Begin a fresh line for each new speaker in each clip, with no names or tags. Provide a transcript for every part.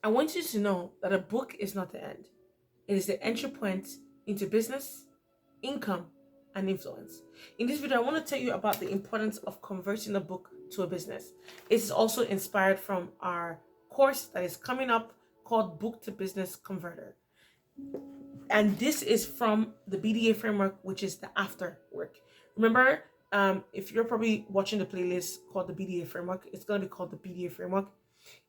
I want you to know that a book is not the end. It is the entry point into business, income, and influence. In this video, I want to tell you about the importance of converting a book to a business. It's also inspired from our course that is coming up called Book to Business Converter. And this is from the BDA framework, which is the after work. Remember, if you're probably watching the playlist called the BDA framework, it's going to be called the BDA framework.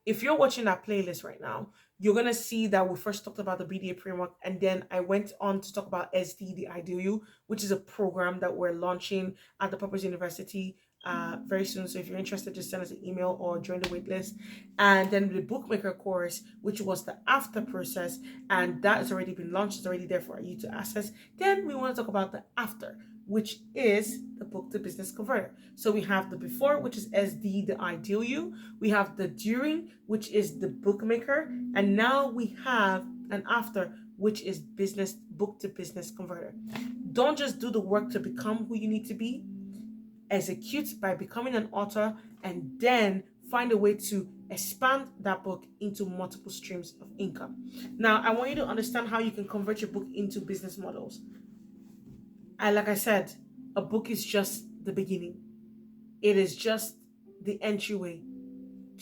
If you're watching that playlist right now, you're going to see that we first talked about the BDA framework, and then I went on to talk about SD, the Ideal You, which is a program that we're launching at the Purpose University very soon. So if you're interested, just send us an email or join the waitlist. And then the Bookmaker course, which was the after process, and that has already been launched. It's already there for you to access. Then we want to talk about the after, which is the Book to Business Converter. So we have the before, which is SD, the Ideal You. We have the during, which is the Bookmaker. And now we have an after, which is business, Book to Business Converter. Don't just do the work to become who you need to be. Execute by becoming an author, and then find a way to expand that book into multiple streams of income. Now, I want you to understand how you can convert your book into business models. And like I said, a book is just the beginning. It is just the entryway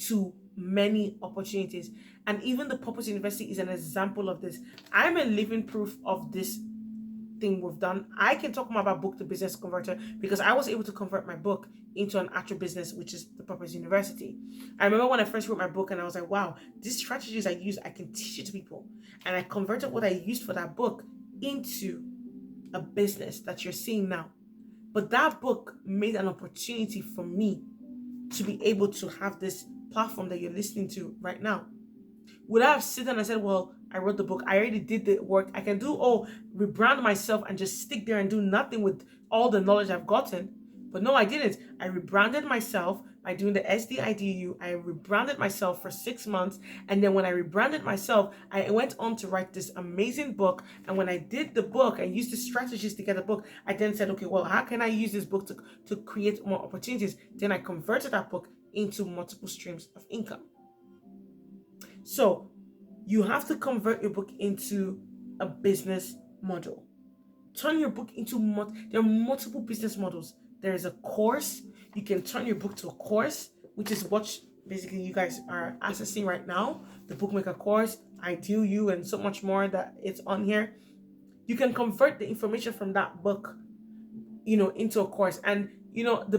to many opportunities. And even the Purpose University is an example of this. I'm a living proof of this thing we've done. I can talk more about Book to Business Converter because I was able to convert my book into an actual business, which is the Purpose University. I remember when I first wrote my book and I was like, wow, these strategies I use, I can teach it to people. And I converted what I used for that book into a business that you're seeing now. But that book made an opportunity for me to be able to have this platform that you're listening to right now. Would I have sit down and said, well, I wrote the book, I already did the work, I can rebrand myself and just stick there and do nothing with all the knowledge I've gotten? But no, I didn't. I rebranded myself by doing the SDIDU. I rebranded myself for 6 months. And then when I rebranded myself, I went on to write this amazing book. And when I did the book, I used the strategies to get the book. I then said, okay, well, how can I use this book to create more opportunities? Then I converted that book into multiple streams of income. So you have to convert your book into a business model. Turn your book into, there are multiple business models. There is a course. You can turn your book to a course, which is what basically you guys are accessing right now. The Bookmaker course, Ideal You, and so much more that it's on here. You can convert the information from that book, into a course. And, the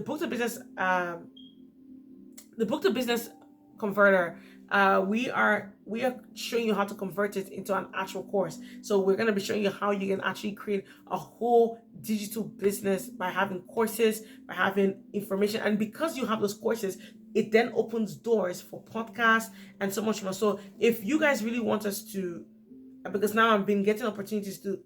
Book to Business Converter, we are showing you how to convert it into an actual course. So we're going to be showing you how you can actually create a whole digital business by having courses, by having information. And because you have those courses, it then opens doors for podcasts and so much more. So if you guys really want us to, because now I've been getting opportunities to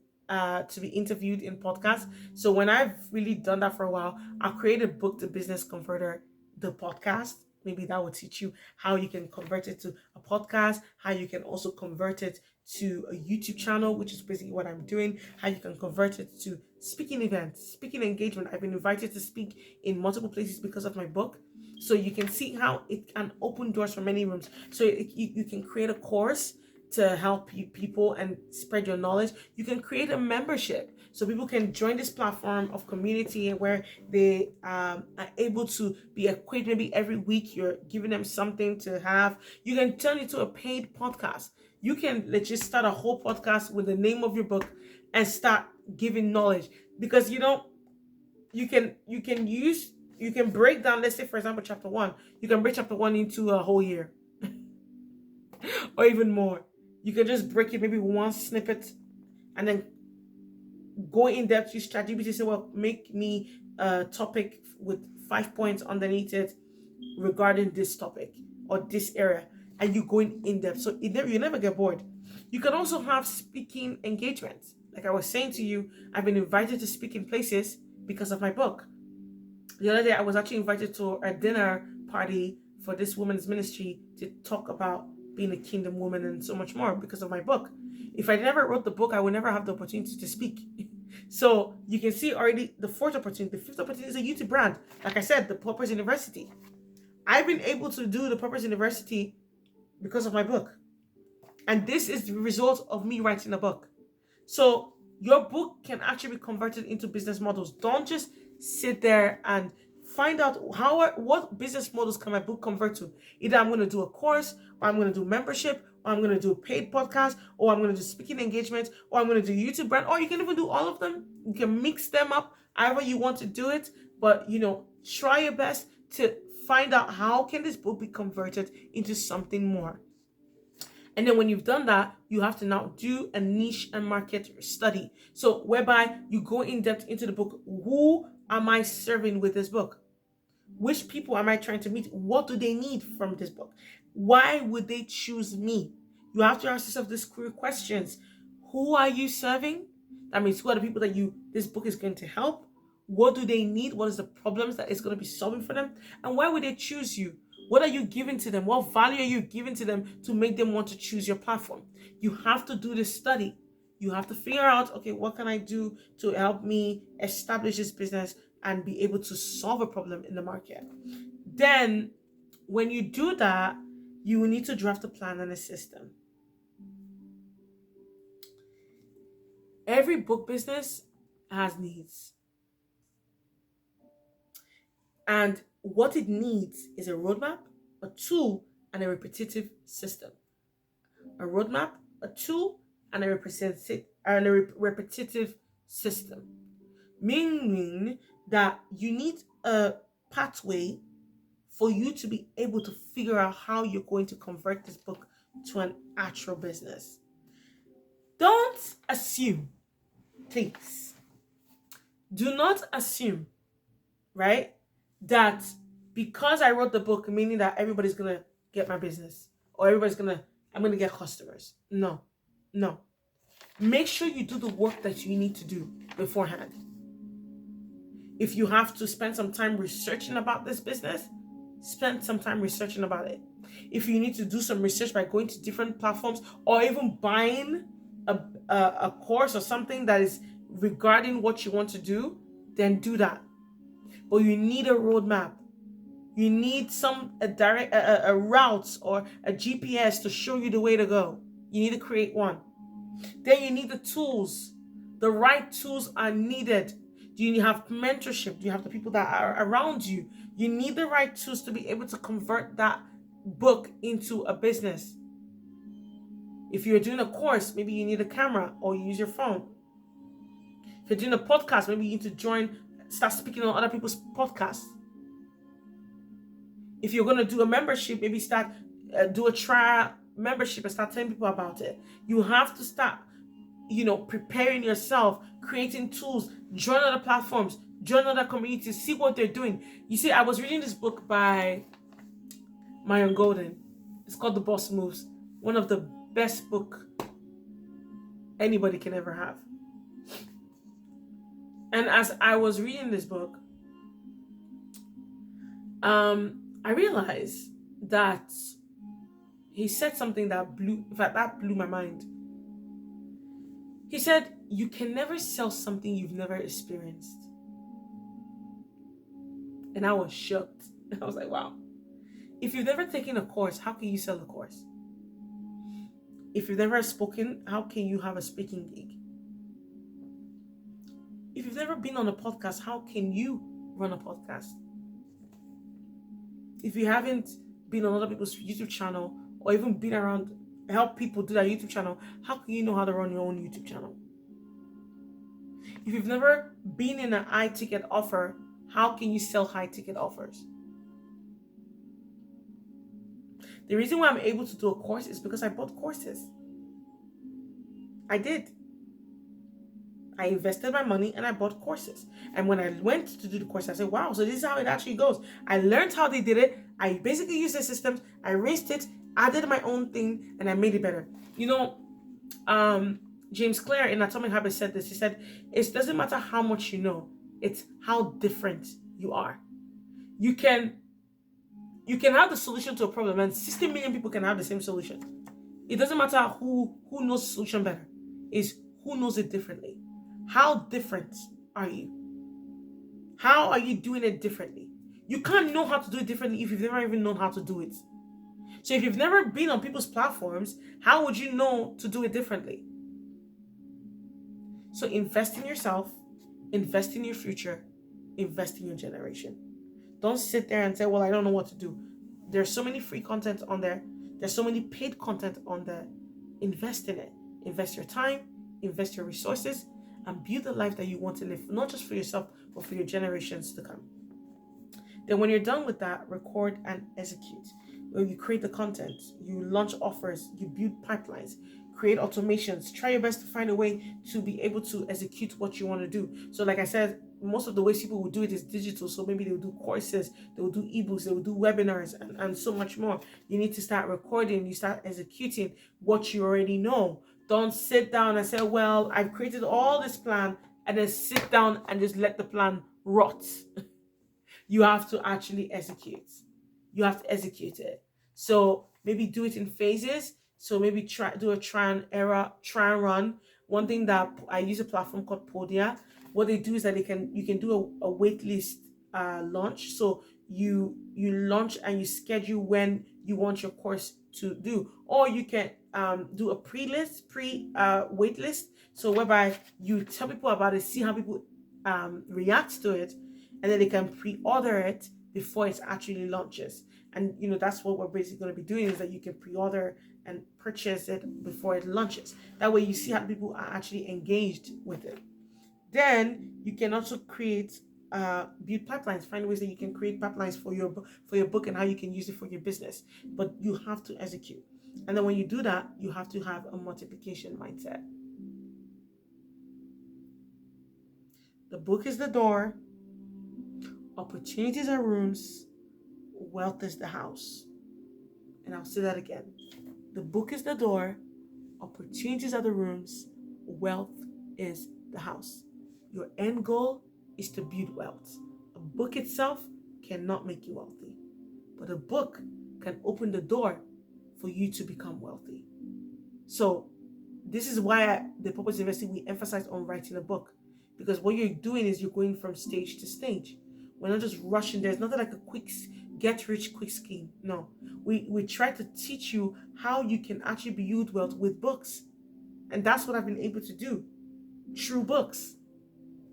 be interviewed in podcasts. So when I've really done that for a while, I'll create a Book to Business Converter, the podcast. Maybe that will teach you how you can convert it to a podcast, how you can also convert it to a YouTube channel, which is basically what I'm doing, how you can convert it to speaking events, speaking engagement. I've been invited to speak in multiple places because of my book. So you can see how it can open doors for many rooms. So you can create a course to help people and spread your knowledge. You can create a membership so people can join this platform of community where they are able to be equipped. Maybe every week you're giving them something to have. You can turn it to a paid podcast. You can just start a whole podcast with the name of your book and start giving knowledge, because you can break down, let's say for example chapter 1, you can break chapter 1 into a whole year or even more. You can just break it maybe one snippet and then go in depth. Use ChatGPT to say, well, make me a topic with 5 points underneath it regarding this topic or this area. And you go in depth. So you never get bored. You can also have speaking engagements. Like I was saying to you, I've been invited to speak in places because of my book. The other day, I was actually invited to a dinner party for this women's ministry to talk about being a kingdom woman and so much more because of my book. If I never wrote the book, I would never have the opportunity to speak. So you can see already the fourth opportunity. The fifth opportunity is a YouTube brand. Like I said, the Purpose University. I've been able to do the Purpose University because of my book. And this is the result of me writing a book. So your book can actually be converted into business models. Don't just sit there and find out what business models can my book convert to. Either I'm going to do a course, or I'm going to do membership, or I'm going to do a paid podcast, or I'm going to do speaking engagements, or I'm going to do YouTube brand, or you can even do all of them. You can mix them up however you want to do it. But try your best to find out how can this book be converted into something more. And then when you've done that, you have to now do a niche and market study. So whereby you go in depth into the book. Who am I serving with this book? Which people am I trying to meet? What do they need from this book? Why would they choose me? You have to ask yourself these questions. Who are you serving? That means who are the people that this book is going to help? What do they need? What is the problems that it's going to be solving for them? And why would they choose you? What are you giving to them? What value are you giving to them to make them want to choose your platform? You have to do this study. You have to figure out, okay, what can I do to help me establish this business and be able to solve a problem in the market? Then, when you do that, you will need to draft a plan and a system. Every book business has needs. And what it needs is a roadmap, a tool, and a repetitive system. A roadmap, a tool, and a repetitive system. Meaning that you need a pathway for you to be able to figure out how you're going to convert this book to an actual business. Don't assume, please. Do not assume, right, that because I wrote the book, meaning that everybody's going to get my business or I'm going to get customers. No. Make sure you do the work that you need to do beforehand. If you have to spend some time researching about this business, spend some time researching about it. If you need to do some research by going to different platforms or even buying a course or something that is regarding what you want to do, then do that. But you need a roadmap. You need a route or a GPS to show you the way to go. You need to create one. Then you need the tools. The right tools are needed. Do you have mentorship? Do you have the people that are around you? You need the right tools to be able to convert that book into a business. If you're doing a course, maybe you need a camera or you use your phone. If you're doing a podcast, maybe you need to start speaking on other people's podcasts. If you're going to do a membership, maybe do a trial membership and start telling people about it. You have to start, preparing yourself, creating tools, join other platforms, join other communities, see what they're doing. You see, I was reading this book by Myron Golden. It's called The Boss Moves. One of the best books anybody can ever have. And as I was reading this book, I realized that he said something that blew my mind. He said, you can never sell something you've never experienced. And I was shocked. I was like, wow. If you've never taken a course, how can you sell a course? If you've never spoken, how can you have a speaking gig? If you've never been on a podcast, how can you run a podcast? If you haven't been on other people's YouTube channel or even been around, help people do their YouTube channel, how can you know how to run your own YouTube channel? If you've never been in an high ticket offer, how can you sell high ticket offers? The reason why I'm able to do a course is because I bought courses. I did. I invested my money and I bought courses. And when I went to do the course, I said, wow, so this is how it actually goes. I learned how they did it. I basically used the systems. I rinsed it, added my own thing, and I made it better. James Clear in Atomic Habits said this. He said, it doesn't matter how much you know. It's how different you are. You can have the solution to a problem, and 60 million people can have the same solution. It doesn't matter who knows the solution better. It's who knows it differently. How different are you? How are you doing it differently? You can't know how to do it differently if you've never even known how to do it. So if you've never been on people's platforms, how would you know to do it differently? So invest in yourself, invest in your future, invest in your generation. Don't sit there and say, well, I don't know what to do. There's so many free content on there. There's so many paid content on there. Invest in it. Invest your time, invest your resources, and build the life that you want to live, not just for yourself, but for your generations to come. Then when you're done with that, record and execute. When you create the content, you launch offers, you build pipelines, create automations, try your best to find a way to be able to execute what you want to do. So like I said, most of the ways people will do it is digital. So maybe they will do courses, they will do ebooks, they will do webinars, and so much more. You need to start recording, you start executing what you already know. Don't sit down and say, well, I've created all this plan, and then sit down and just let the plan rot. You have to actually execute. You have to execute it. So maybe do it in phases. So maybe do a try and run. One thing that I use a platform called Podia. What they do is that you can do a wait list launch. So you launch and you schedule when you want your course to do, or you can do a wait list. So whereby you tell people about it, see how people react to it, and then they can pre-order it before it actually launches. And that's what we're basically going to be doing, is that you can pre-order and purchase it before it launches. That way you see how people are actually engaged with it. Then you can also create build pipelines, find ways that you can create pipelines for your book and how you can use it for your business. But you have to execute. And then when you do that, you have to have a multiplication mindset. The book is the door, opportunities are rooms, wealth is the house. And I'll say that again. The book is the door, opportunities are the rooms, wealth is the house. Your end goal is to build wealth. A book itself cannot make you wealthy, but a book can open the door for you to become wealthy. So this is why the Purpose Investing, we emphasize on writing a book, because what you're doing is you're going from stage to stage. We're not just rushing. There's nothing like a quick get rich quick scheme. No, we try to teach you how you can actually build wealth with books. And that's what I've been able to do through books.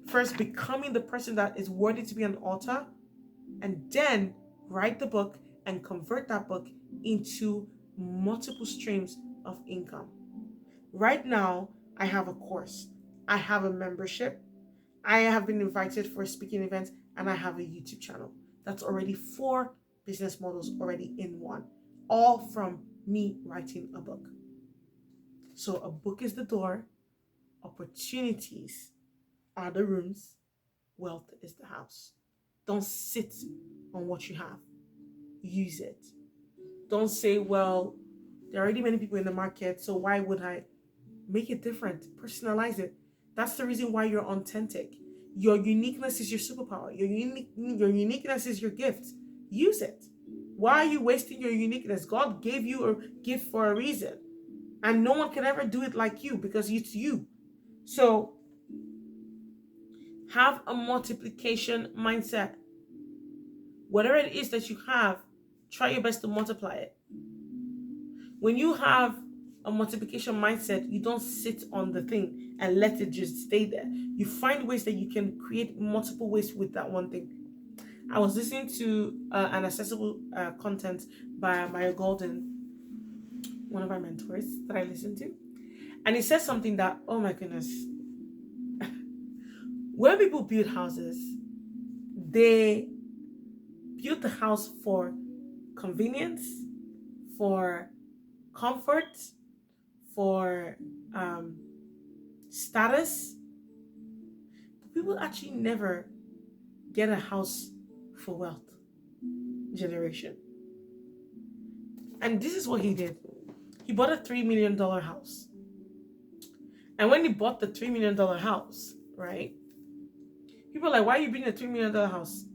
First, becoming the person that is worthy to be an author, and then write the book and convert that book into multiple streams of income. Right now, I have a course, I have a membership, I have been invited for speaking events, and I have a YouTube channel. That's already 4 business models already in one, all from me writing a book. So a book is the door, opportunities are the rooms, wealth is the house. Don't sit on what you have. Use it. Don't say, well, there are already many people in the market, so why would I? Make it different. Personalize it. That's the reason why you're authentic. Your uniqueness is your superpower. Your uniqueness is your gift. Use it. Why are you wasting your uniqueness? God gave you a gift for a reason. And no one can ever do it like you, because it's you. So have a multiplication mindset. Whatever it is that you have, try your best to multiply it. When you have a multiplication mindset, you don't sit on the thing and let it just stay there. You find ways that you can create multiple ways with that one thing. I was listening to an accessible content by Mario Golden, one of our mentors that I listened to. And he said something that, oh my goodness. When people build houses, they build the house for convenience, for comfort, for status. But people actually never get a house for wealth generation. And this is what he did. He bought a $3 million house. And when he bought the $3 million house, right? People are like, why are you building a $3 million house?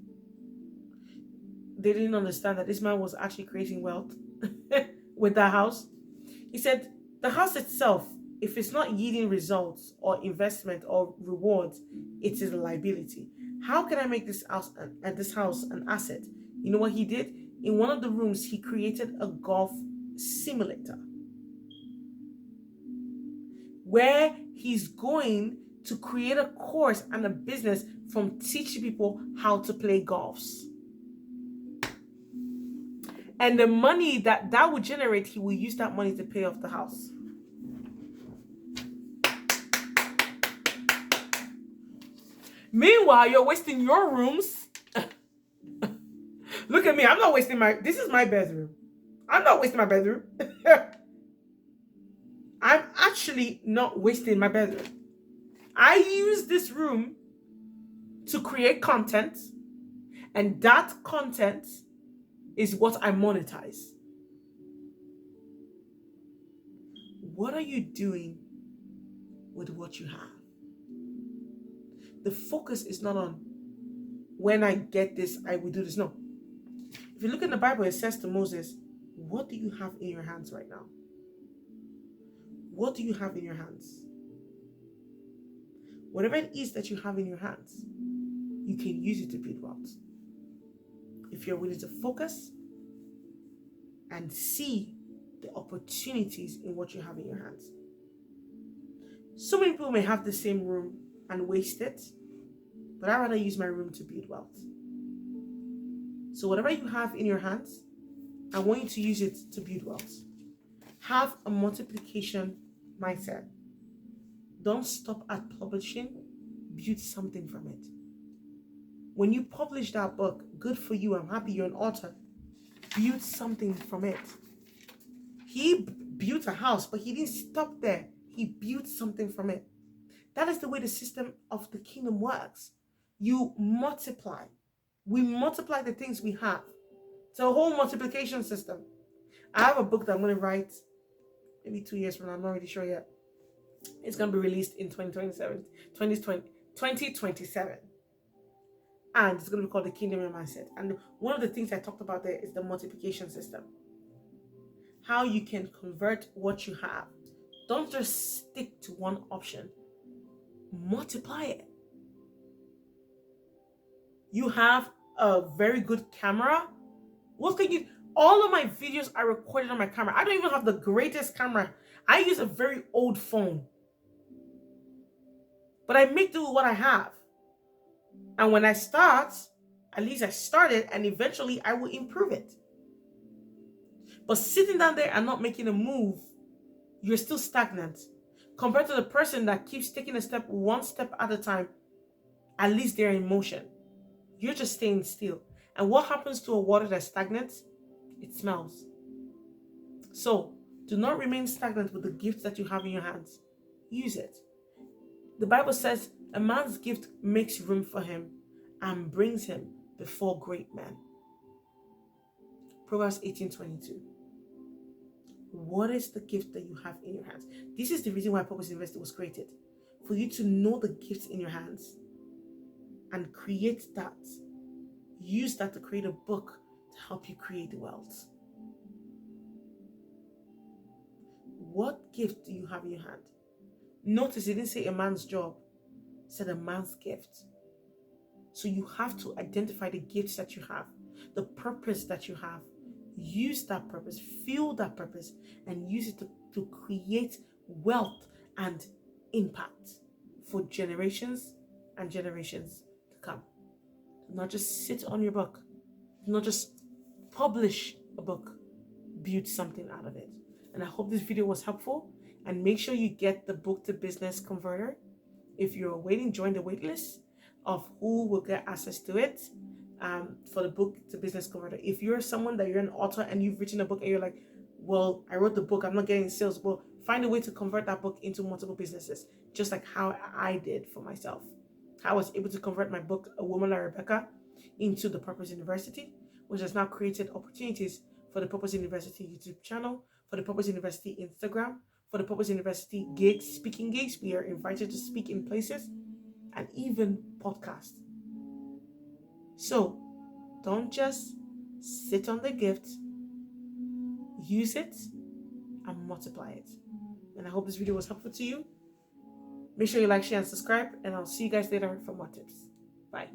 They didn't understand that this man was actually creating wealth with that house. He said, the house itself, if it's not yielding results or investment or rewards, it is a liability. How can I make this house an asset? You know what he did? in one of the rooms, he created a golf simulator where he's going to create a course and a business from teaching people how to play golfs. And the money that would generate, he will use that money to pay off the house. Meanwhile, you're wasting your rooms. Look at me. I'm not wasting this is my bedroom. I'm not wasting my bedroom. I'm actually not wasting my bedroom. I use this room to create content, and that content is what I monetize. What are you doing with what you have? The focus is not on when I get this, I will do this. No. If you look in the Bible, it says to Moses, what do you have in your hands right now? What do you have in your hands? Whatever it is that you have in your hands, you can use it to build wealth. If you're willing to focus and see the opportunities in what you have in your hands. So many people may have the same room and waste it, but I'd rather use my room to build wealth. So whatever you have in your hands, I want you to use it to build wealth. Have a multiplication mindset. Don't stop at publishing. Build something from it. When you publish that book, good for you. I'm happy you're an author. Build something from it. He built a house, but he didn't stop there. He built something from it. That is the way the system of the kingdom works. You multiply. We multiply the things we have. It's a whole multiplication system. I have a book that I'm going to write maybe 2 years from now. I'm not really sure yet. It's going to be released in 2027. And it's going to be called The Kingdom Mindset. And one of the things I talked about there is the multiplication system. How you can convert what you have. Don't just stick to one option. Multiply it. You have a very good camera. What can you... All of my videos are recorded on my camera. I don't even have the greatest camera. I use a very old phone. But I make do with what I have. And when I start, at least I started, and eventually I will improve it. But sitting down there and not making a move, you're still stagnant. Compared to the person that keeps taking a step, one step at a time, at least they're in motion. You're just staying still. And what happens to a water that's stagnant? It smells. So, do not remain stagnant with the gifts that you have in your hands. Use it. The Bible says, a man's gift makes room for him and brings him before great men. Proverbs 18:22. What is the gift that you have in your hands? This is the reason why Purpose University was created. For you to know the gifts in your hands and create that. Use that to create a book to help you create wealth. What gift do you have in your hand? Notice it didn't say a man's job. It said a man's gift. So you have to identify the gifts that you have, the purpose that you have. Use that purpose, feel that purpose, and use it to create wealth and impact for generations and generations to come. Do not just sit on your book. Do not just publish a book. Build something out of it. And I hope this video was helpful. And make sure you get the book to business converter. If you're waiting, join the wait list of who will get access to it for the book to business converter. If you're someone that you're an author and you've written a book and you're like, well, I wrote the book, I'm not getting sales. Well, find a way to convert that book into multiple businesses, just like how I did for myself. I was able to convert my book, A Woman Like Rebecca, into the Purpose University, which has now created opportunities for the Purpose University YouTube channel, for the Purpose University Instagram, for the Purpose University gigs, speaking gigs. We are invited to speak in places, and even podcast. So don't just sit on the gift, use it and multiply it. And I hope this video was helpful to you. Make sure you like, share, and subscribe, and I'll see you guys later for more tips. Bye.